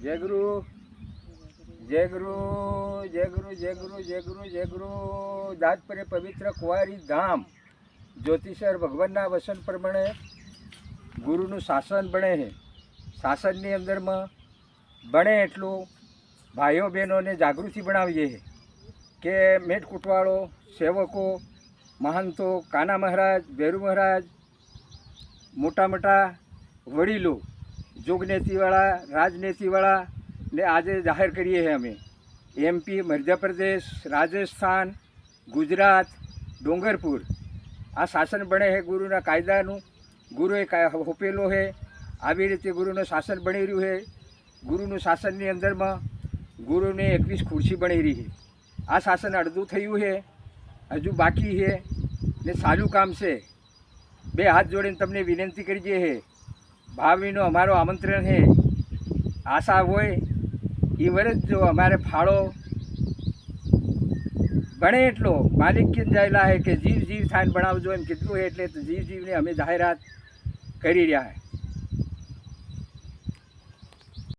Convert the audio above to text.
જય ગુરુ જય ગુરુ જય ગુરુ જય ગુરુ જય ગુરુ જય ગુરુ દાંતપરે પવિત્ર કુંવારી ધામ જ્યોતિષર ભગવાનના વચન પ્રમાણે ગુરુનું શાસન બને છે. શાસનની અંદરમાં બને એટલું ભાઈઓ બહેનોને જાગૃતિ બનાવીએ કે મેટ કૂટવાળો, સેવકો, મહંતો, કાના મહારાજ, ભેરુ મહારાજ, મોટા મોટા વડીલો, જોગનેતિવાળા, રાજનીતિવાળા ને આજે જાહેર કરીએ છીએ અમે. એમપી, મધ્યપ્રદેશ, રાજસ્થાન, ગુજરાત, ડોંગરપુર આ શાસન બને છે ગુરુના કાયદાનું. ગુરુએ હોપેલો છે. આવી રીતે ગુરુનું શાસન બની રહ્યું છે. ગુરુનું શાસનની અંદરમાં ગુરુને 21 ખુરશી બની રહી છે. આ શાસન અડધું થયું છે, હજુ બાકી છે ને સારું કામ છે. બે હાથ જોડીને તમને વિનંતી કરીએ છે. ભાવીનો અમારો આમંત્રણ છે. આશા હોય એ વર્ષ જો અમારે ફાળો બને એટલો માલિક કેમ જાયેલા છે કે જીવ જીવ થાઈને બનાવજો એમ કીધું છે. એટલે જીવ જીવને અમે જાહેરાત કરી રહ્યા છે.